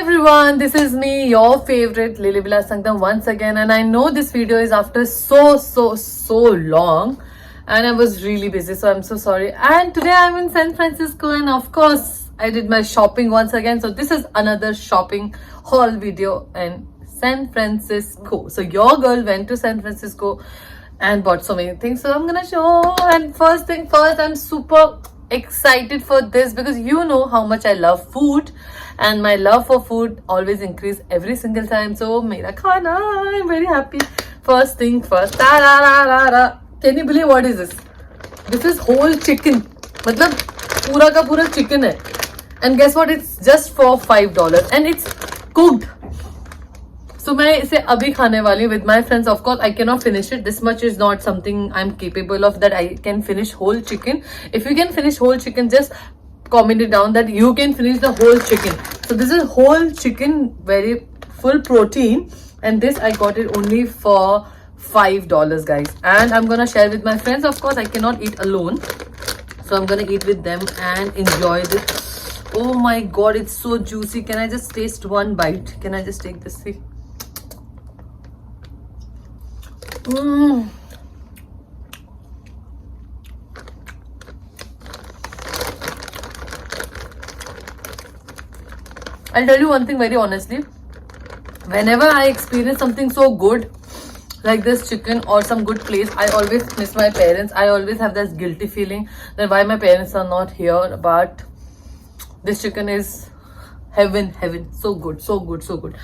everyone, this is me, your favorite Lily Vilas Sankam once again, and I know this video is after so long, and I was really busy, so I'm so sorry. And today I'm in San Francisco, and of course I did my shopping once again. So this is another shopping haul video in San Francisco. So your girl went to San Francisco and bought so many things, so I'm gonna show. And first thing first, I'm super excited for this because you know how much I love food, and my love for food always increase every single time. So mera khana, I'm very happy. First thing first, can you believe what is this? This is whole chicken, matlab pura ka pura chicken hai. And guess what, it's just for $5 and it's cooked. So मैं इसे अभी खाने वाली हूँ with my friends. Of course I cannot finish it. This much is not something I'm capable of, that I can finish whole chicken. If you can finish whole chicken, just comment it down that you can finish the whole chicken. So this is whole chicken, very full protein, and this I got it only for $5, guys. And I'm gonna share with my friends. Of course I cannot eat alone, so I'm gonna eat with them and enjoy this. Oh my god, it's so juicy. Can I just taste one bite? Can I just take this? See. I'll tell you one thing very honestly. Whenever I experience something so good like this chicken or some good place, I always miss my parents. I always have this guilty feeling that why my parents are not here. But this chicken is heaven. So good.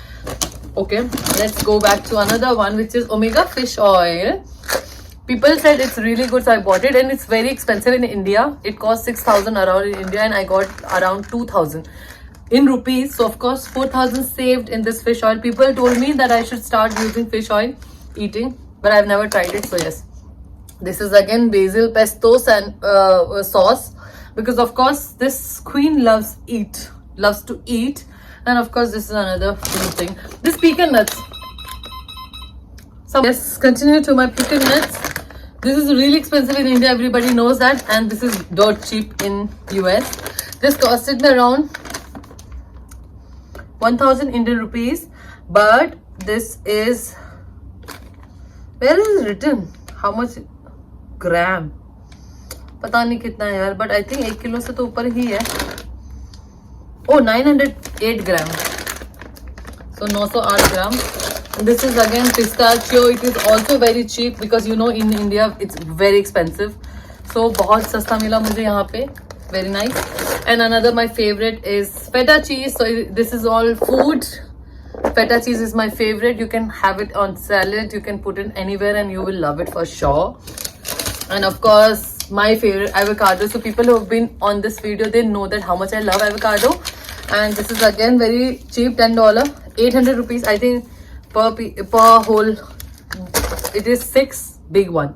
Okay, let's go back to another one, which is Omega fish oil. People said it's really good, so I bought it, and it's very expensive in India. It cost 6,000 around in India, and I got around 2,000 in rupees. So of course 4,000 saved in this fish oil. People told me that I should start using fish oil eating, but I've never tried it. So yes, this is again basil pesto and sauce, because of course this queen loves to eat. And of course this is another food thing. This pecan nuts. So yes, continue to my pecan nuts. This is really expensive in India, everybody knows that, and this is dirt cheap in US. This costed me around 1,000 Indian rupees, but this is, where is it written how much gram? पता नहीं कितना है यार, but I think 1 kilo से तो ऊपर ही है. Oh, 908 gram. So 908 gram. This is again pistachio. It is also very cheap because you know in India it's very expensive. So बहुत सस्ता मिला मुझे यहाँ पे. Very nice. And another my favorite is feta cheese. So this is all food. Feta cheese is my favorite. You can have it on salad. You can put it anywhere and you will love it for sure. And of course my favorite, avocado. So people who have been on this video, they know that how much I love avocado. And this is again very cheap, $10, 800 rupees I think per whole. It is 6 big one.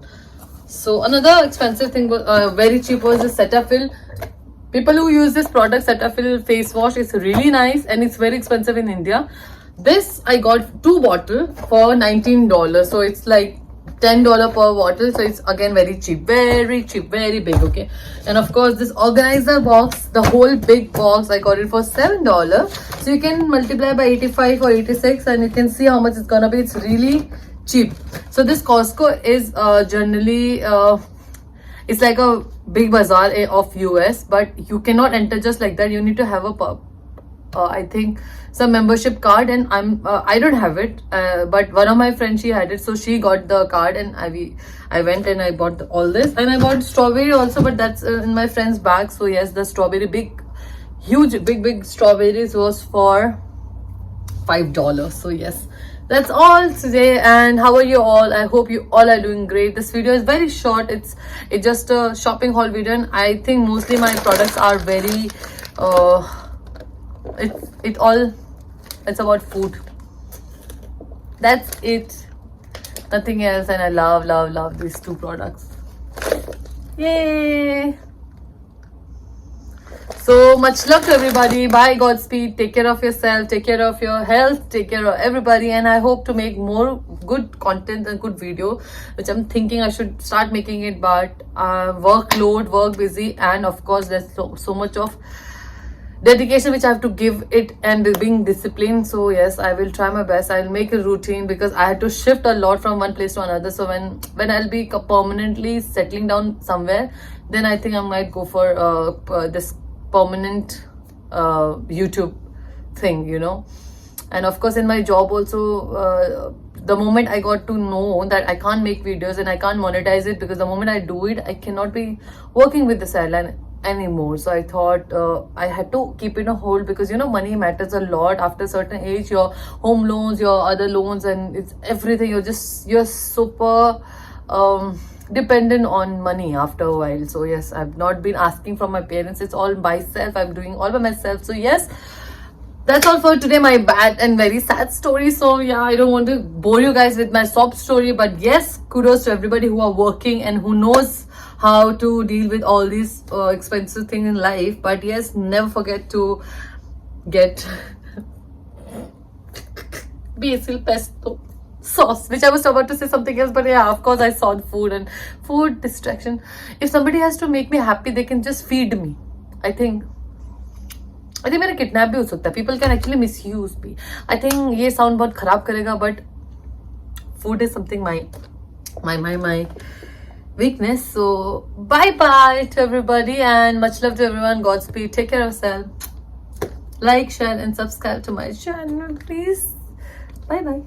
So another expensive thing was very cheap was the Cetaphil. People who use this product, Cetaphil face wash, is really nice, and it's very expensive in India. This I got 2 bottles for $19, so it's like $10 per bottle. So it's again very cheap, very big. Okay, and of course this organizer box, the whole big box, I got it for $7. So you can multiply by 85 or 86 and you can see how much it's gonna be. It's really cheap. So this Costco is generally it's like a big bazaar of US, but you cannot enter just like that. You need to have a I think some membership card, and I don't have it, but one of my friends, she had it, so she got the card, and I went and I bought all this, and I bought strawberry also, but that's in my friend's bag. So yes, the strawberry, big strawberries was for $5. So yes, that's all today. And how are you all? I hope you all are doing great. This video is very short. It's just a shopping haul video, and I think mostly my products are very it's about food. That's it, nothing else. And I love these 2 products. Yay! So much luck to everybody. Bye, Godspeed. Take care of yourself, take care of your health, take care of everybody, and I hope to make more good content and good video, which I'm thinking I should start making it, but work busy, and of course there's so much of dedication which I have to give it and being disciplined. So yes, I will try my best. I'll make a routine because I had to shift a lot from one place to another. So when I'll be permanently settling down somewhere, then I think I might go for this permanent YouTube thing, you know. And of course in my job also, the moment I got to know that I can't make videos and I can't monetize it, because the moment I do it, I cannot be working with the sideline anymore. So I thought I had to keep it on hold, because you know, money matters a lot after a certain age. Your home loans, your other loans, and it's everything. You're super dependent on money after a while. So yes, I've not been asking from my parents. It's all myself. I'm doing all by myself. So yes, that's all for today, my bad and very sad story. So yeah, I don't want to bore you guys with my sob story, but yes, kudos to everybody who are working and who knows how to deal with all these expensive things in life. But yes, never forget to get basil pesto sauce, which I was about to say something else, but yeah, of course I saw the food and food distraction. If somebody has to make me happy, they can just feed me. I think मेरा kidnap भी हो सकता है. People can actually misuse me. I think ये sound बहुत खराब करेगा, but food is something my weakness. So bye bye to everybody and much love to everyone. Godspeed. Take care of yourself. Like, share and subscribe to my channel, please. Bye bye.